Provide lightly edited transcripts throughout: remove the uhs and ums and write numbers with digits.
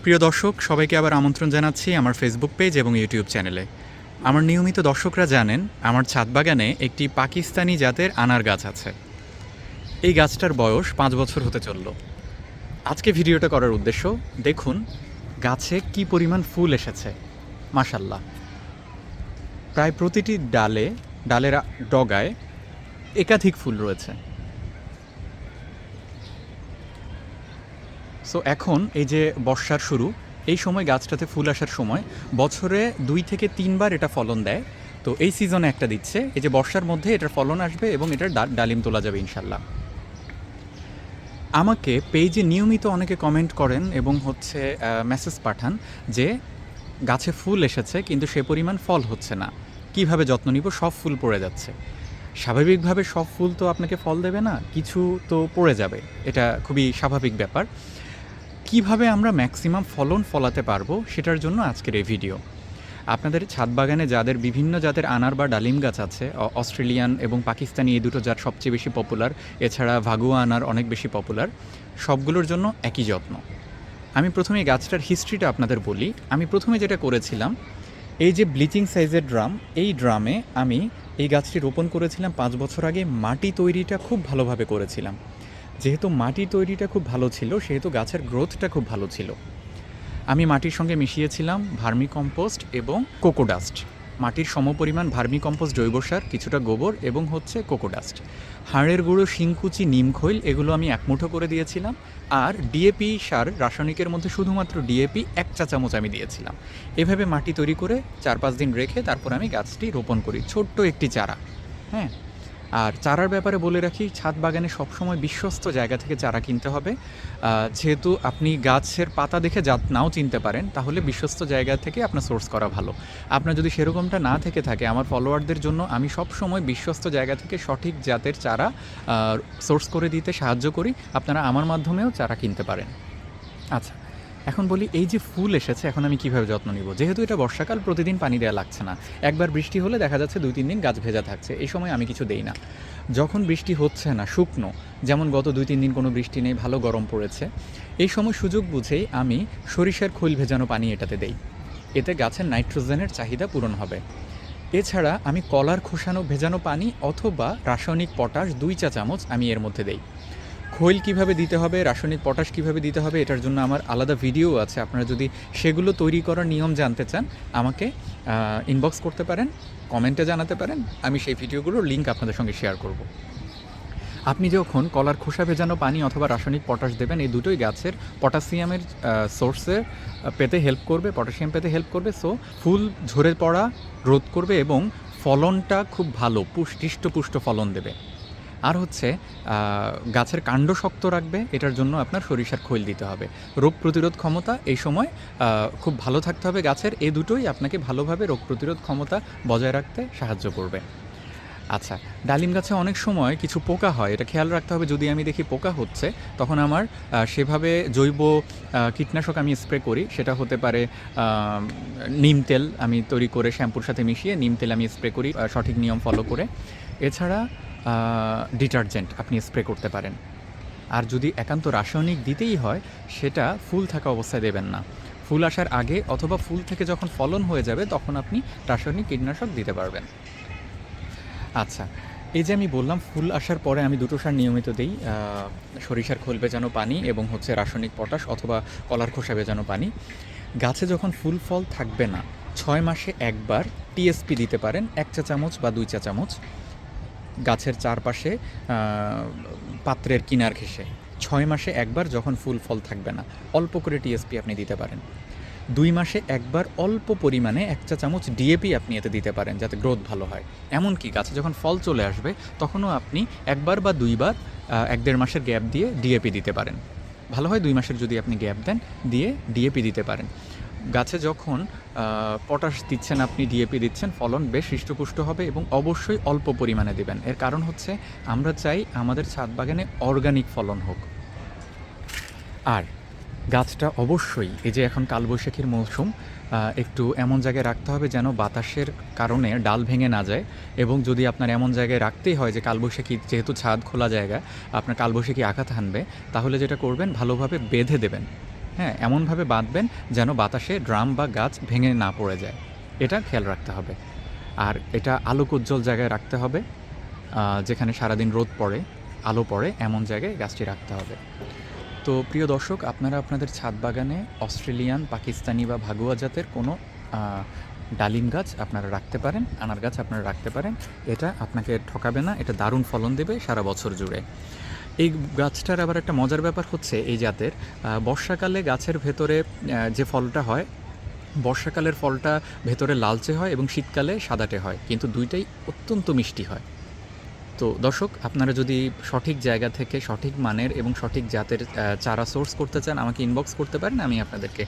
প্রিয় দর্শক, সবাইকে আবার আমন্ত্রণ জানাচ্ছি আমার ফেসবুক পেজ এবং ইউটিউব চ্যানেলে। আমার নিয়মিত দর্শকরা জানেন আমার ছাদ বাগানে একটি পাকিস্তানি জাতের আনার গাছ আছে। এই গাছটার বয়স 5 বছর হতে চলল। আজকে ভিডিওটা করার উদ্দেশ্য, দেখুন গাছে কি পরিমাণ ফুল এসেছে। মাশাল্লাহ, প্রায় প্রতিটি ডালের ডগায় একাধিক ফুল রয়েছে। সো এখন এই যে বর্ষার শুরু, এই সময় গাছটাতে ফুল আসার সময়, বছরে 2 থেকে 3 বার এটা ফলন দেয়। তো এই সিজনে একটা দিচ্ছে, এই যে বর্ষার মধ্যে এটার ফলন আসবে এবং এটার ডালিম তোলা যাবে ইনশাল্লাহ। আমাকে পেজে নিয়মিত অনেকে কমেন্ট করেন এবং মেসেজ পাঠান যে গাছে ফুল এসেছে কিন্তু সে পরিমাণ ফল হচ্ছে না, কিভাবে যত্ন নিব, সব ফুল পড়ে যাচ্ছে। স্বাভাবিকভাবে সব ফুল তো আপনাকে ফল দেবে না, কিছু তো পড়ে যাবে, এটা খুবই স্বাভাবিক ব্যাপার। কিভাবে আমরা ম্যাক্সিমাম ফলন ফলাতে পারবো সেটার জন্য আজকের এই ভিডিও। আপনাদের ছাদ বাগানে যাদের বিভিন্ন জাতের আনার বা ডালিম গাছ আছে, অস্ট্রেলিয়ান এবং পাকিস্তানি এই দুটো জাত সবচেয়ে বেশি পপুলার, এছাড়া ভাগুয়া আনার অনেক বেশি পপুলার, সবগুলোর জন্য একই যত্ন। আমি প্রথমে এই গাছটার হিস্ট্রিটা আপনাদের বলি। আমি প্রথমে যেটা করেছিলাম, এই যে ব্লিচিং সাইজের ড্রাম, এই ড্রামে আমি এই গাছটি রোপণ করেছিলাম 5 বছর আগে। মাটি তৈরিটা খুব ভালোভাবে করেছিলাম। যেহেতু মাটি তৈরিটা খুব ভালো ছিল, সেহেতু গাছের গ্রোথটা খুব ভালো ছিল। আমি মাটির সঙ্গে মিশিয়েছিলাম ভার্মি কম্পোস্ট এবং কোকোডাস্ট। মাটির সমপরিমাণ ভার্মি কম্পোস্ট, জৈব সার, কিছুটা গোবর এবং কোকোডাস্ট। হাড়ের গুঁড়ো, শিংকুচি, নিমখৈল এগুলো আমি 1 মুঠো করে দিয়েছিলাম। আর ডিএপি সার, রাসায়নিকের মধ্যে শুধুমাত্র ডিএপি 1 চা চামচ আমি দিয়েছিলাম। এভাবে মাটি তৈরি করে 4-5 দিন রেখে তারপর আমি গাছটি রোপণ করি, ছোট্ট একটি চারা। হ্যাঁ, আর চারার ব্যাপারে বলে রাখি, ছাদ বাগানে সবসময় বিশ্বস্ত জায়গা থেকে চারা কিনতে হবে। যেহেতু আপনি গাছের পাতা দেখে জাত নাও চিনতে পারেন, তাহলে বিশ্বস্ত জায়গা থেকে আপনার সোর্স করা ভালো। আপনার যদি সেরকমটা না থেকে থাকে, আমার ফলোয়ারদের জন্য আমি সবসময় বিশ্বস্ত জায়গা থেকে সঠিক জাতের চারা সোর্স করে দিতে সাহায্য করি। আপনারা আমার মাধ্যমেও চারা কিনতে পারেন। আচ্ছা, এখন বলি এই যে ফুল এসেছে, এখন আমি কীভাবে যত্ন নিব। যেহেতু এটা বর্ষাকাল, প্রতিদিন পানি দেওয়া লাগছে না। একবার বৃষ্টি হলে দেখা যাচ্ছে 2-3 দিন গাছ ভেজা থাকছে, এই সময় আমি কিছু দেই না। যখন বৃষ্টি হচ্ছে না, শুকনো, যেমন গত 2-3 দিন কোনো বৃষ্টি নেই, ভালো গরম পড়েছে, এই সময় সুযোগ বুঝেই আমি সরিষার খৈল ভেজানো পানি এটাতে দেই। এতে গাছের নাইট্রোজেনের চাহিদা পূরণ হবে। এছাড়া আমি কলার খোসানো ভেজানো পানি অথবা রাসায়নিক পটাশ 2 চা চামচ আমি এর মধ্যে দেই। খৈল কীভাবে দিতে হবে, রাসায়নিক পটাশ কীভাবে দিতে হবে, এটার জন্য আমার আলাদা ভিডিও আছে। আপনারা যদি সেগুলো তৈরি করার নিয়ম জানতে চান, আমাকে ইনবক্স করতে পারেন, কমেন্টে জানাতে পারেন, আমি সেই ভিডিওগুলোর লিঙ্ক আপনাদের সঙ্গে শেয়ার করব। আপনি যখন কলার খোসা ভেজানো পানি অথবা রাসায়নিক পটাশ দেবেন, এই দুটোই গাছের পটাশিয়ামের সোর্সে পেতে হেল্প করবে, পটাশিয়াম পেতে হেল্প করবে। সো ফুল ঝরে পড়া রোধ করবে এবং ফলনটা খুব ভালো হৃষ্টপুষ্ট ফলন দেবে। আর গাছের কাণ্ড শক্ত রাখবে, এটার জন্য আপনার সরিষার খৈল দিতে হবে। রোগ প্রতিরোধ ক্ষমতা এই সময় খুব ভালো থাকতে হবে গাছের। এই দুটোই আপনাকে ভালোভাবে রোগ প্রতিরোধ ক্ষমতা বজায় রাখতে সাহায্য করবে। আচ্ছা, ডালিম গাছে অনেক সময় কিছু পোকা হয়, এটা খেয়াল রাখতে হবে। যদি আমি দেখি পোকা হচ্ছে, তখন আমার সেভাবে জৈব কীটনাশক আমি স্প্রে করি। সেটা হতে পারে নিম তেল আমি তৈরি করে শ্যাম্পুর সাথে মিশিয়ে নিম তেল আমি স্প্রে করি সঠিক নিয়ম ফলো করে। এছাড়া ডিটারজেন্ট আপনি স্প্রে করতে পারেন। আর যদি একান্ত রাসায়নিক দিতেই হয়, সেটা ফুল থাকা অবস্থায় দেবেন না। ফুল আসার আগে অথবা ফুল থেকে যখন ফলন হয়ে যাবে, তখন আপনি রাসায়নিক কীটনাশক দিতে পারবেন। আচ্ছা, এই যে আমি বললাম ফুল আসার পরে আমি 2টো সার নিয়মিত দিই, সরিষার খোল ভেজানো পানি এবং রাসায়নিক পটাশ অথবা কলার খোসা ভেজানো পানি। গাছে যখন ফুল ফল থাকবে না, 6 মাসে একবার টিএসপি দিতে পারেন, 1 চা চামচ বা 2 চা চামচ গাছের চারপাশে পাত্রের কিনার ঘেঁষে। 6 মাসে একবার যখন ফুল ফল থাকবে না, অল্প করে টিএসপি আপনি দিতে পারেন। 2 মাসে একবার অল্প পরিমাণে 1 চা চামচ ডিএপি আপনি এতে দিতে পারেন, যাতে গ্রোথ ভালো হয়। এমনকি গাছে যখন ফল চলে আসবে, তখনও আপনি 1 বার বা 2 বার 1-1.5 মাসের গ্যাপ দিয়ে ডিএপি দিতে পারেন। ভালো হয় 2 মাসের যদি আপনি গ্যাপ দেন, দিয়ে ডিএপি দিতে পারেন। গাছে যখন পটাশ দিচ্ছেন, আপনি ডিএপি দিচ্ছেন, ফলন বেশ হৃষ্টপুষ্ট হবে এবং অবশ্যই অল্প পরিমাণে দেবেন। এর কারণ আমরা চাই আমাদের ছাদ বাগানে অর্গানিক ফলন হোক। আর গাছটা অবশ্যই, এই যে এখন কালবৈশাখীর মৌসুম, একটু এমন জায়গায় রাখতে হবে যেন বাতাসের কারণে ডাল ভেঙে না যায়। এবং যদি আপনার এমন জায়গায় রাখতেই হয় যে কালবৈশাখী, যেহেতু ছাদ খোলা জায়গা, আপনার কালবৈশাখী আঘাত হানবে, তাহলে যেটা করবেন, ভালোভাবে বেঁধে দেবেন। হ্যাঁ, এমনভাবে বাঁধবেন যেন বাতাসে ড্রাম বা গাছ ভেঙে না পড়ে যায়, এটা খেয়াল রাখতে হবে। আর এটা আলোক উজ্জ্বল জায়গায় রাখতে হবে, যেখানে সারাদিন রোদ পড়ে, আলো পড়ে, এমন জায়গায় গাছটি রাখতে হবে। তো প্রিয় দর্শক, আপনারা আপনাদের ছাদ বাগানে অস্ট্রেলিয়ান, পাকিস্তানি বা ভাগুয়া জাতের কোনো ডালিম গাছ আপনারা রাখতে পারেন, আনার গাছ আপনারা রাখতে পারেন। এটা আপনাকে ঠকাবে না, এটা দারুণ ফলন দেবে সারা বছর জুড়ে। এই গাছটার আবার একটা মজার ব্যাপার হচ্ছে এই জাতের, বর্ষাকালে গাছের ভেতরে যে ফলটা হয়, বর্ষাকালের ফলটা ভেতরে লালচে হয় এবং শীতকালে সাদাটে হয়, কিন্তু দুইটাই অত্যন্ত মিষ্টি হয়। তো দর্শক, আপনারা যদি সঠিক জায়গা থেকে সঠিক মানের এবং সঠিক জাতের চারা সোর্স করতে চান, আমাকে ইনবক্স করতে পারেন, আমি আপনাদেরকে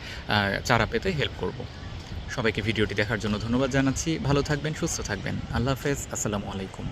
চারা পেতে হেল্প করব। সবাইকে ভিডিওটি দেখার জন্য ধন্যবাদ জানাচ্ছি। ভালো থাকবেন, সুস্থ থাকবেন। আল্লাহ হাফেজ, আসসালামু আলাইকুম।